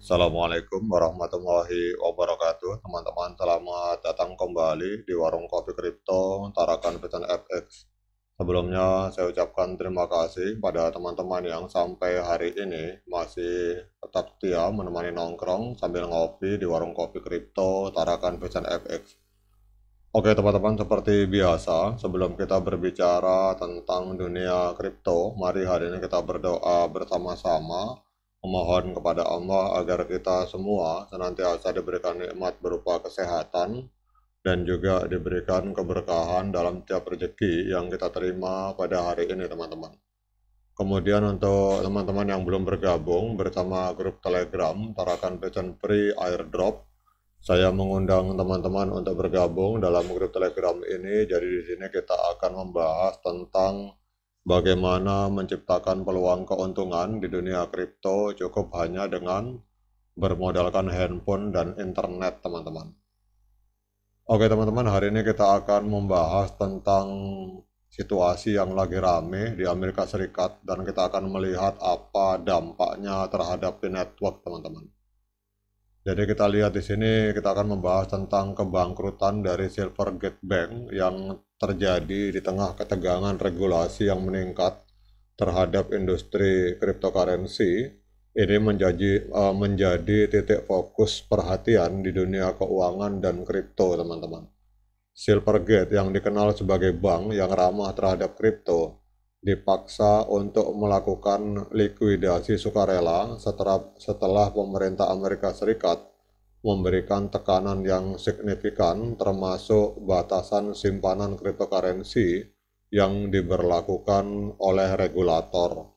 Assalamualaikum warahmatullahi wabarakatuh. Teman-teman, selamat datang kembali di Warung Kopi Kripto Tarakan Pecan FX. Sebelumnya, saya ucapkan terima kasih pada teman-teman yang sampai hari ini masih tetap setia menemani nongkrong sambil ngopi di Warung Kopi Kripto Tarakan Pecan FX. Oke teman-teman, seperti biasa, sebelum kita berbicara tentang dunia kripto, mari hari ini kita berdoa bersama-sama, memohon kepada Allah agar kita semua senantiasa diberikan nikmat berupa kesehatan, dan juga diberikan keberkahan dalam tiap rezeki yang kita terima pada hari ini teman-teman. Kemudian untuk teman-teman yang belum bergabung bersama grup Telegram Tarakan Pecan Free Airdrop, saya mengundang teman-teman untuk bergabung dalam grup Telegram ini. Jadi di sini kita akan membahas tentang bagaimana menciptakan peluang keuntungan di dunia kripto cukup hanya dengan bermodalkan handphone dan internet, teman-teman. Oke teman-teman, hari ini kita akan membahas tentang situasi yang lagi rame di Amerika Serikat dan kita akan melihat apa dampaknya terhadap network, teman-teman. Jadi kita lihat di sini, kita akan membahas tentang kebangkrutan dari Silvergate Bank yang terjadi di tengah ketegangan regulasi yang meningkat terhadap industri cryptocurrency. Ini menjadi titik fokus perhatian di dunia keuangan dan kripto, teman-teman. Silvergate yang dikenal sebagai bank yang ramah terhadap kripto dipaksa untuk melakukan likuidasi sukarela setelah pemerintah Amerika Serikat memberikan tekanan yang signifikan termasuk batasan simpanan cryptocurrency yang diberlakukan oleh regulator.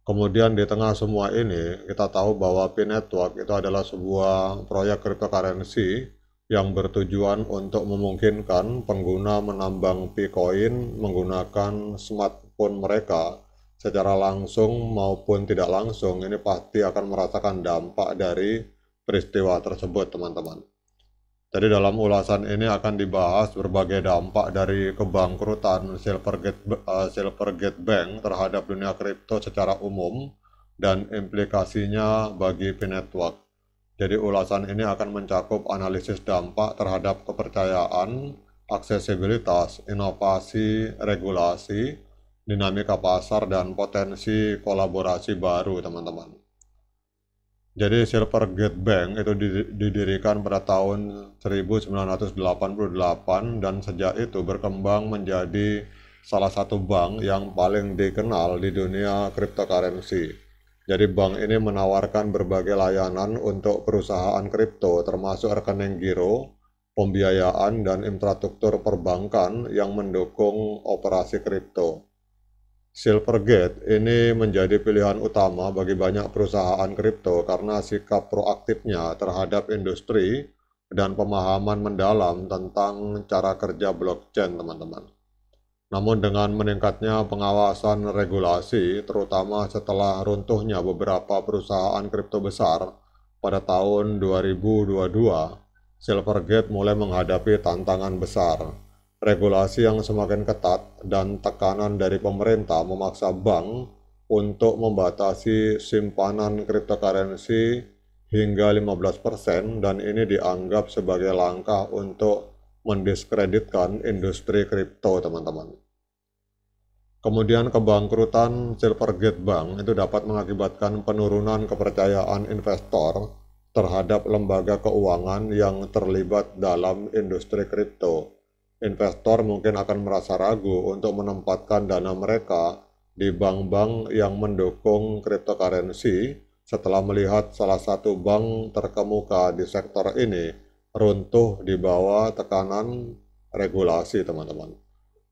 Kemudian di tengah semua ini, kita tahu bahwa P-Network itu adalah sebuah proyek cryptocurrency yang bertujuan untuk memungkinkan pengguna menambang P-Coin menggunakan smartphone mereka secara langsung maupun tidak langsung. Ini pasti akan merasakan dampak dari peristiwa tersebut, teman-teman. Jadi dalam ulasan ini akan dibahas berbagai dampak dari kebangkrutan Silvergate Bank terhadap dunia kripto secara umum dan implikasinya bagi P-Network. Jadi ulasan ini akan mencakup analisis dampak terhadap kepercayaan, aksesibilitas, inovasi, regulasi, dinamika pasar, dan potensi kolaborasi baru, teman-teman. Jadi Silvergate Bank itu didirikan pada tahun 1988 dan sejak itu berkembang menjadi salah satu bank yang paling dikenal di dunia cryptocurrency. Jadi bank ini menawarkan berbagai layanan untuk perusahaan kripto termasuk rekening giro, pembiayaan, dan infrastruktur perbankan yang mendukung operasi kripto. Silvergate ini menjadi pilihan utama bagi banyak perusahaan kripto karena sikap proaktifnya terhadap industri dan pemahaman mendalam tentang cara kerja blockchain, teman-teman. Namun dengan meningkatnya pengawasan regulasi, terutama setelah runtuhnya beberapa perusahaan kripto besar pada tahun 2022, Silvergate mulai menghadapi tantangan besar. Regulasi yang semakin ketat dan tekanan dari pemerintah memaksa bank untuk membatasi simpanan cryptocurrency hingga 15% dan ini dianggap sebagai langkah untuk mendiskreditkan industri kripto, teman-teman. Kemudian kebangkrutan Silvergate Bank itu dapat mengakibatkan penurunan kepercayaan investor terhadap lembaga keuangan yang terlibat dalam industri kripto. Investor mungkin akan merasa ragu untuk menempatkan dana mereka di bank-bank yang mendukung cryptocurrency setelah melihat salah satu bank terkemuka di sektor ini runtuh di bawah tekanan regulasi, teman-teman.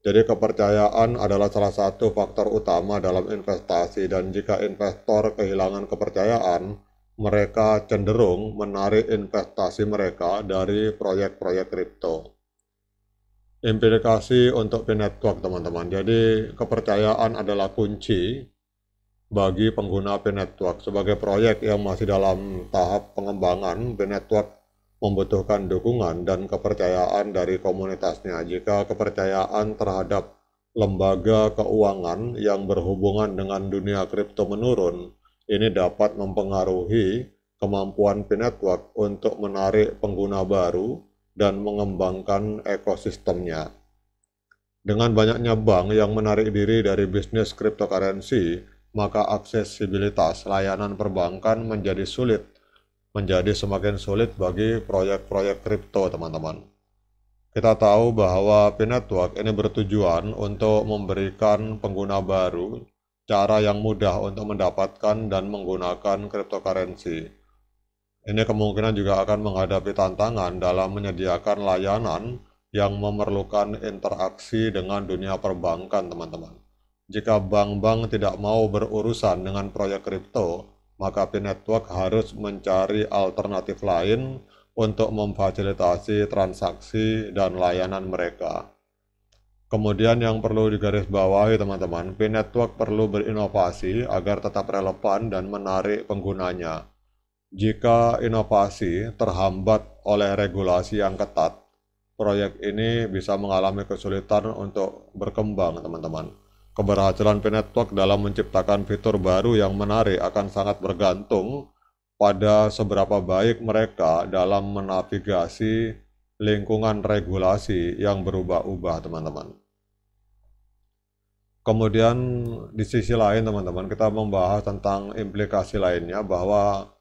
Jadi kepercayaan adalah salah satu faktor utama dalam investasi dan jika investor kehilangan kepercayaan, mereka cenderung menarik investasi mereka dari proyek-proyek kripto. Implikasi untuk P-Network, teman-teman. Jadi kepercayaan adalah kunci bagi pengguna P-Network. Sebagai proyek yang masih dalam tahap pengembangan, P-Network membutuhkan dukungan dan kepercayaan dari komunitasnya. Jika kepercayaan terhadap lembaga keuangan yang berhubungan dengan dunia kripto menurun, ini dapat mempengaruhi kemampuan P-Network untuk menarik pengguna baru dan mengembangkan ekosistemnya. Dengan banyaknya bank yang menarik diri dari bisnis cryptocurrency, maka aksesibilitas layanan perbankan menjadi semakin sulit bagi proyek-proyek kripto, teman-teman. Kita tahu bahwa P-Network ini bertujuan untuk memberikan pengguna baru cara yang mudah untuk mendapatkan dan menggunakan cryptocurrency. Ini kemungkinan juga akan menghadapi tantangan dalam menyediakan layanan yang memerlukan interaksi dengan dunia perbankan, teman-teman. Jika bank-bank tidak mau berurusan dengan proyek kripto, maka P-Network harus mencari alternatif lain untuk memfasilitasi transaksi dan layanan mereka. Kemudian yang perlu digarisbawahi, teman-teman, P-Network perlu berinovasi agar tetap relevan dan menarik penggunanya. Jika inovasi terhambat oleh regulasi yang ketat, proyek ini bisa mengalami kesulitan untuk berkembang, teman-teman. Keberhasilan P-Network dalam menciptakan fitur baru yang menarik akan sangat bergantung pada seberapa baik mereka dalam menavigasi lingkungan regulasi yang berubah-ubah, teman-teman. Kemudian di sisi lain, teman-teman, kita membahas tentang implikasi lainnya bahwa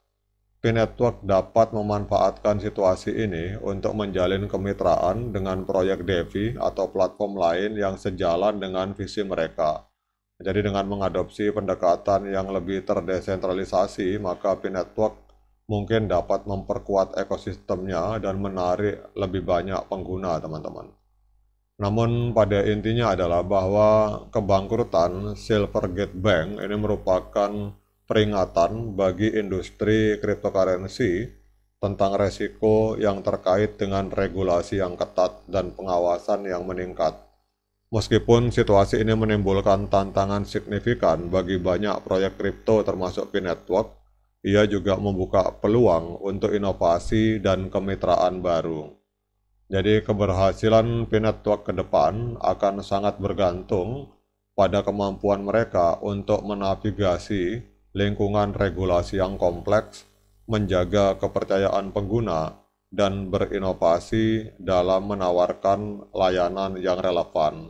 P-Network dapat memanfaatkan situasi ini untuk menjalin kemitraan dengan proyek DeFi atau platform lain yang sejalan dengan visi mereka. Jadi dengan mengadopsi pendekatan yang lebih terdesentralisasi, maka P-Network mungkin dapat memperkuat ekosistemnya dan menarik lebih banyak pengguna, teman-teman. Namun pada intinya adalah bahwa kebangkrutan Silvergate Bank ini merupakan peringatan bagi industri cryptocurrency tentang resiko yang terkait dengan regulasi yang ketat dan pengawasan yang meningkat. Meskipun situasi ini menimbulkan tantangan signifikan bagi banyak proyek kripto termasuk P-Network, ia juga membuka peluang untuk inovasi dan kemitraan baru. Jadi keberhasilan P-Network ke depan akan sangat bergantung pada kemampuan mereka untuk menavigasi lingkungan regulasi yang kompleks, menjaga kepercayaan pengguna, dan berinovasi dalam menawarkan layanan yang relevan.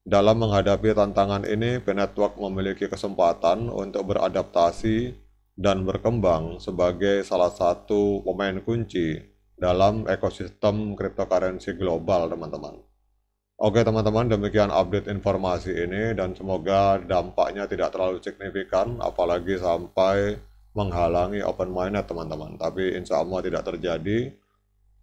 Dalam menghadapi tantangan ini, P-Network memiliki kesempatan untuk beradaptasi dan berkembang sebagai salah satu pemain kunci dalam ekosistem cryptocurrency global, teman-teman. Oke, teman-teman, demikian update informasi ini dan semoga dampaknya tidak terlalu signifikan, apalagi sampai menghalangi open mainnet, teman-teman. Tapi insya Allah tidak terjadi.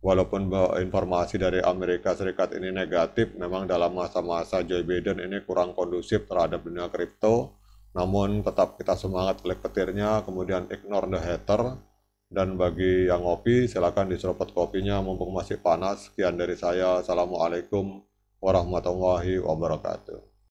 Walaupun informasi dari Amerika Serikat ini negatif, memang dalam masa-masa Joe Biden ini kurang kondusif terhadap dunia kripto, namun tetap kita semangat klik petirnya, kemudian ignore the hater, dan bagi yang ngopi, silakan diseruput kopinya mumpung masih panas. Sekian dari saya, Assalamualaikum warahmatullahi wabarakatuh.